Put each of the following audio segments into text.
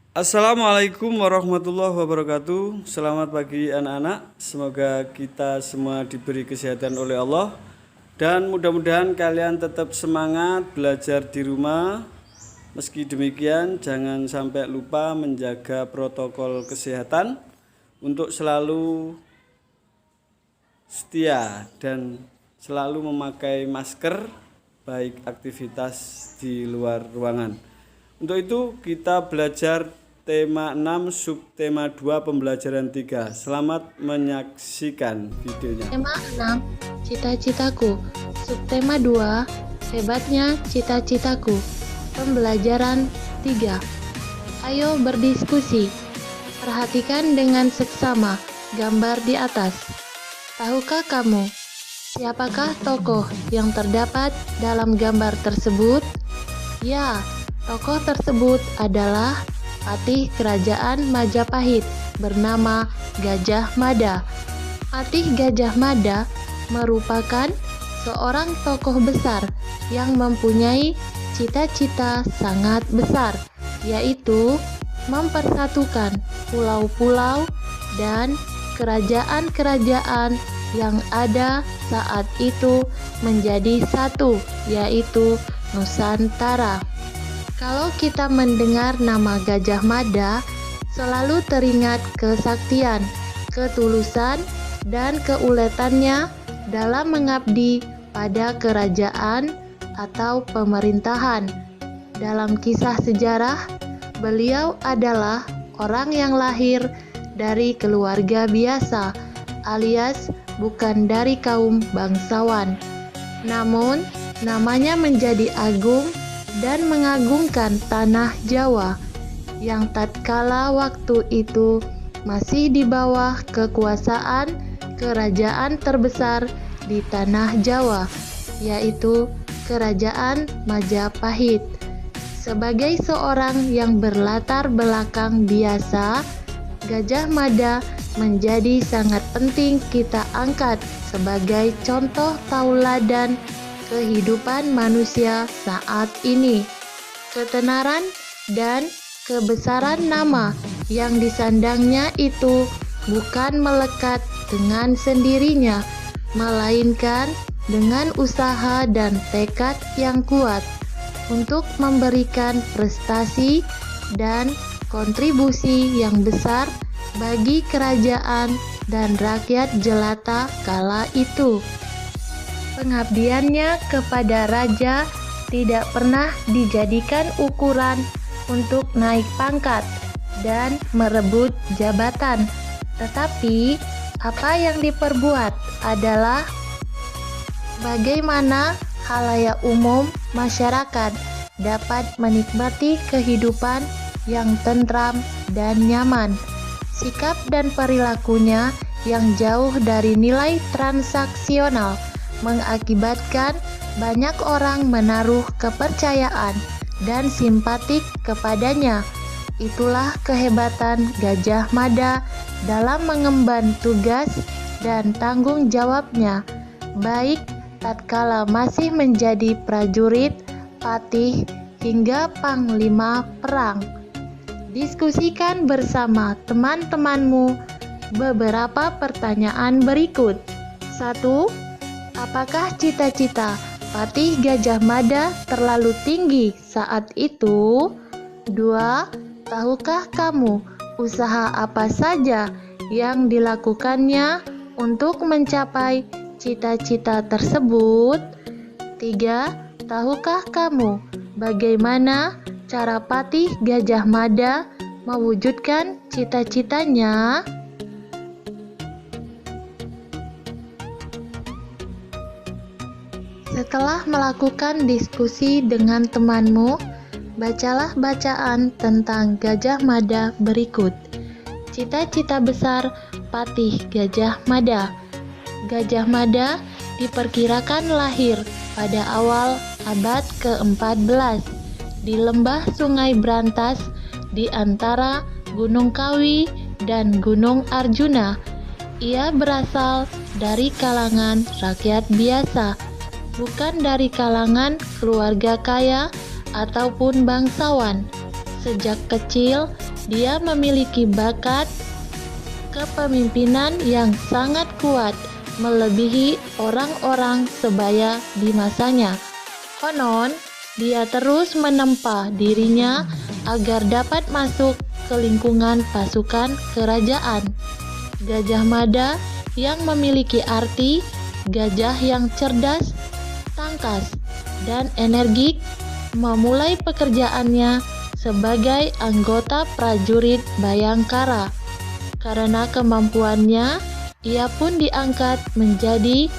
Assalamualaikum warahmatullahi wabarakatuh. Selamat pagi anak-anak. Semoga kita semua diberi kesehatan oleh Allah. Dan mudah-mudahan kalian tetap semangat belajar di rumah. Meski demikian jangan sampai lupa menjaga protokol kesehatan untuk selalu setia dan selalu memakai masker baik aktivitas di luar ruangan. Untuk itu kita belajar tema 6 subtema 2 pembelajaran 3. Selamat menyaksikan videonya. Tema 6, cita-citaku. Subtema 2, hebatnya cita-citaku. Pembelajaran 3. Ayo berdiskusi. Perhatikan dengan seksama gambar di atas. Tahukah kamu siapakah tokoh yang terdapat dalam gambar tersebut? Ya, tokoh tersebut adalah patih kerajaan Majapahit bernama Gajah Mada. Patih Gajah Mada merupakan seorang tokoh besar yang mempunyai cita-cita sangat besar, yaitu mempersatukan pulau-pulau dan kerajaan-kerajaan yang ada saat itu menjadi satu, yaitu Nusantara. Kalau kita mendengar nama Gajah Mada, selalu teringat kesaktian, ketulusan, dan keuletannya dalam mengabdi pada kerajaan atau pemerintahan. Dalam kisah sejarah, beliau adalah orang yang lahir dari keluarga biasa, alias bukan dari kaum bangsawan. Namun, namanya menjadi agung dan mengagungkan tanah Jawa yang tatkala waktu itu masih di bawah kekuasaan kerajaan terbesar di tanah Jawa, yaitu Kerajaan Majapahit. Sebagai seorang yang berlatar belakang biasa, Gajah Mada menjadi sangat penting kita angkat sebagai contoh tauladan kehidupan manusia saat ini. Ketenaran dan kebesaran nama yang disandangnya itu bukan melekat dengan sendirinya, melainkan dengan usaha dan tekad yang kuat untuk memberikan prestasi dan kontribusi yang besar bagi kerajaan dan rakyat jelata kala itu. Pengabdiannya kepada raja tidak pernah dijadikan ukuran untuk naik pangkat dan merebut jabatan, tetapi apa yang diperbuat adalah bagaimana khalayak umum masyarakat dapat menikmati kehidupan yang tentram dan nyaman. Sikap dan perilakunya yang jauh dari nilai transaksional mengakibatkan banyak orang menaruh kepercayaan dan simpatik kepadanya. Itulah kehebatan Gajah Mada dalam mengemban tugas dan tanggung jawabnya, baik tatkala masih menjadi prajurit, patih, hingga panglima perang. Diskusikan bersama teman-temanmu beberapa pertanyaan berikut. 1. Apakah cita-cita Patih Gajah Mada terlalu tinggi saat itu? 2. Tahukah kamu usaha apa saja yang dilakukannya untuk mencapai cita-cita tersebut? 3. Tahukah kamu bagaimana cara Patih Gajah Mada mewujudkan cita-citanya? Setelah melakukan diskusi dengan temanmu, bacalah bacaan tentang Gajah Mada berikut. Cita-cita besar Patih Gajah Mada. Gajah Mada diperkirakan lahir pada awal abad ke-14 di lembah Sungai Brantas di antara Gunung Kawi dan Gunung Arjuna. Ia berasal dari kalangan rakyat biasa, bukan dari kalangan keluarga kaya ataupun bangsawan. Sejak kecil, dia memiliki bakat kepemimpinan yang sangat kuat, melebihi orang-orang sebaya di masanya. Konon, dia terus menempa dirinya agar dapat masuk ke lingkungan pasukan kerajaan. Gajah Mada yang memiliki arti gajah yang cerdas, tangkas, dan energik memulai pekerjaannya sebagai anggota prajurit Bayangkara. Karena kemampuannya, ia pun diangkat menjadi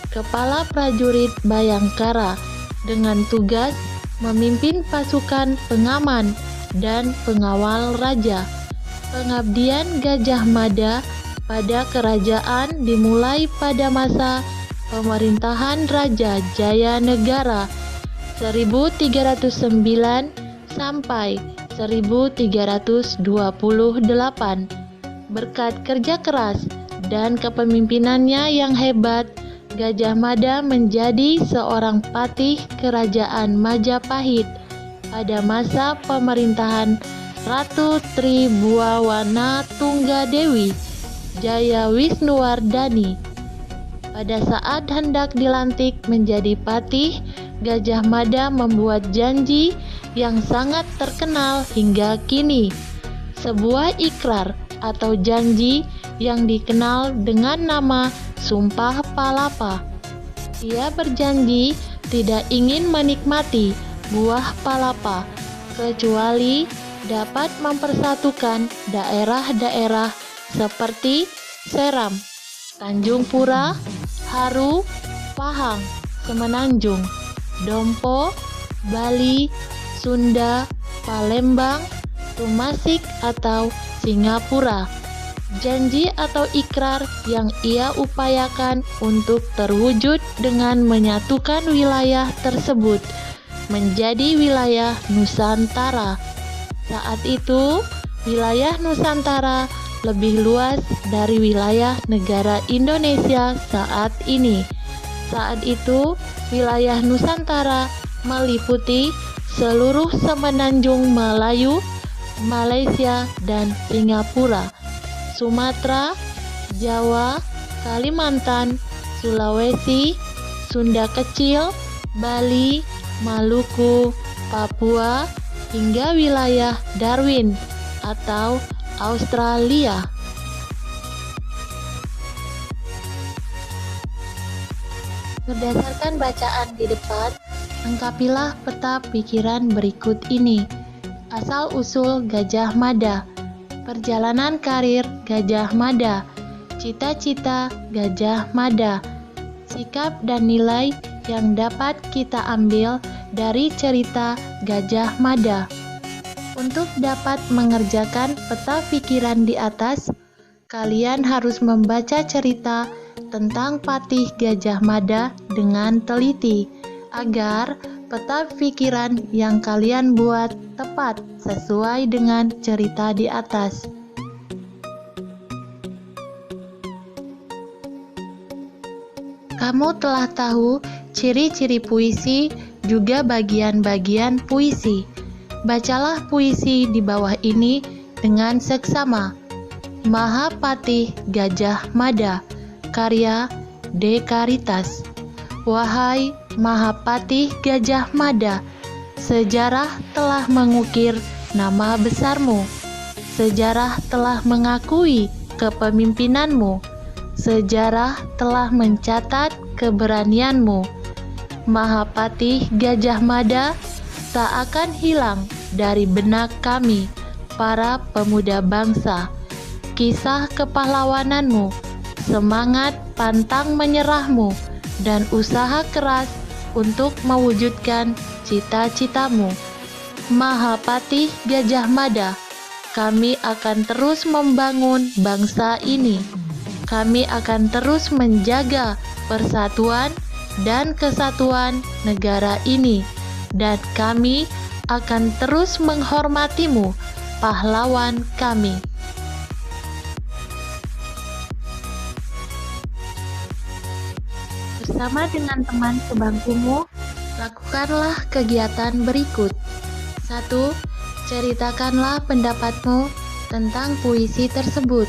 kepala prajurit Bayangkara dengan tugas memimpin pasukan pengaman dan pengawal raja. Pengabdian Gajah Mada pada kerajaan dimulai pada masa pemerintahan Raja Jayanegara 1309 sampai 1328. Berkat kerja keras dan kepemimpinannya yang hebat, Gajah Mada menjadi seorang patih kerajaan Majapahit pada masa pemerintahan Ratu Tribhuwana Tunggadewi Jayawisnuwardhani. Pada saat hendak dilantik menjadi patih, Gajah Mada membuat janji yang sangat terkenal hingga kini. Sebuah ikrar atau janji yang dikenal dengan nama Sumpah Palapa. Ia berjanji tidak ingin menikmati buah palapa, kecuali dapat mempersatukan daerah-daerah seperti Seram, Tanjung Pura, Haru, Pahang, Semenanjung, Dompo, Bali, Sunda, Palembang, Tumasik atau Singapura. Janji atau ikrar yang ia upayakan untuk terwujud dengan menyatukan wilayah tersebut menjadi wilayah Nusantara. Saat itu, wilayah Nusantara lebih luas dari wilayah negara Indonesia saat ini. Saat itu, wilayah Nusantara meliputi seluruh semenanjung Melayu, Malaysia, dan Singapura, Sumatera, Jawa, Kalimantan, Sulawesi, Sunda Kecil, Bali, Maluku, Papua, hingga wilayah Darwin atau Australia. Berdasarkan bacaan di depan, lengkapilah peta pikiran berikut ini. Asal-usul Gajah Mada, perjalanan karir Gajah Mada, cita-cita Gajah Mada, sikap dan nilai yang dapat kita ambil dari cerita Gajah Mada. Untuk dapat mengerjakan peta pikiran di atas, kalian harus membaca cerita tentang patih Gajah Mada dengan teliti, agar peta pikiran yang kalian buat tepat sesuai dengan cerita di atas. Kamu telah tahu ciri-ciri puisi, juga bagian-bagian puisi. Bacalah puisi di bawah ini dengan seksama. Mahapatih Gajah Mada, karya Dekaritas. Wahai Mahapatih Gajah Mada, sejarah telah mengukir nama besarmu. Sejarah telah mengakui kepemimpinanmu. Sejarah telah mencatat keberanianmu. Mahapatih Gajah Mada tak akan hilang dari benak kami, para pemuda bangsa. Kisah kepahlawananmu, semangat pantang menyerahmu, dan usaha keras untuk mewujudkan cita-citamu. Mahapatih Gajah Mada, kami akan terus membangun bangsa ini. Kami akan terus menjaga persatuan dan kesatuan negara ini. Dan kami akan terus menghormatimu, pahlawan kami. Bersama dengan teman sebangkumu, lakukanlah kegiatan berikut. 1. Ceritakanlah pendapatmu tentang puisi tersebut.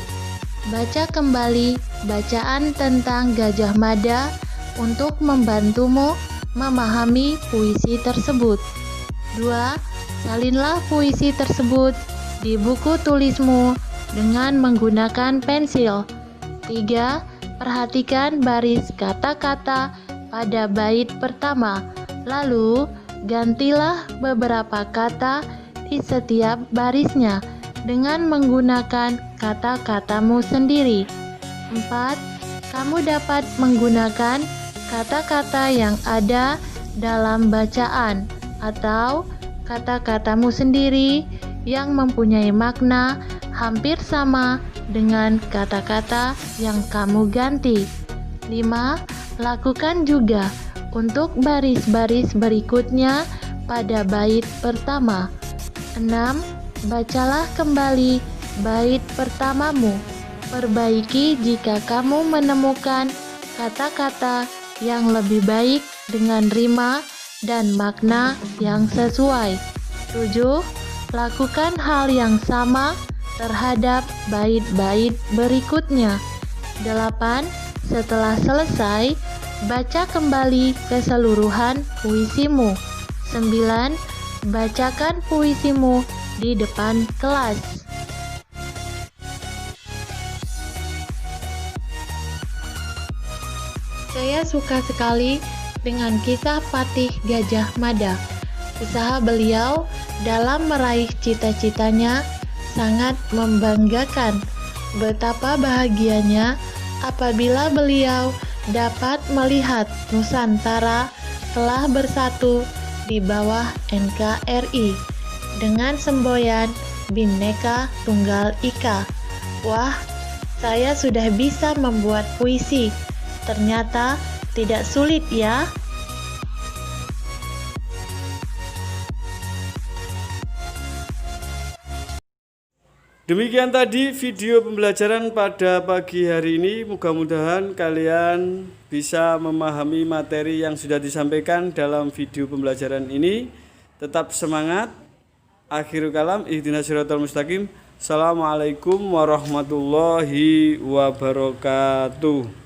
Baca kembali bacaan tentang Gajah Mada untuk membantumu memahami puisi tersebut. 2. Salinlah puisi tersebut di buku tulismu dengan menggunakan pensil. 3. Perhatikan baris kata-kata pada bait pertama. Lalu, gantilah beberapa kata di setiap barisnya dengan menggunakan kata-katamu sendiri. 4. Kamu dapat menggunakan kata-kata yang ada dalam bacaan atau kata-katamu sendiri yang mempunyai makna hampir sama dengan kata-kata yang kamu ganti. 5. Lakukan juga untuk baris-baris berikutnya pada bait pertama. 6. Bacalah kembali bait pertamamu. Perbaiki jika kamu menemukan kata-kata yang lebih baik dengan rima dan makna yang sesuai. 7. Lakukan hal yang sama terhadap bait-bait berikutnya. 8. Setelah selesai, baca kembali keseluruhan puisimu. 9. Bacakan puisimu di depan kelas. Saya suka sekali dengan kisah Patih Gajah Mada. Usaha beliau dalam meraih cita-citanya sangat membanggakan. Betapa bahagianya apabila beliau dapat melihat Nusantara telah bersatu di bawah NKRI dengan semboyan Bhinneka Tunggal Ika. Wah, saya sudah bisa membuat puisi. Ternyata tidak sulit ya. Demikian tadi video pembelajaran pada pagi hari ini. Mudah-mudahan kalian bisa memahami materi yang sudah disampaikan dalam video pembelajaran ini. Tetap semangat. Akhirul kalam, ihdinas siratal mustaqim. Assalamualaikum warahmatullahi wabarakatuh.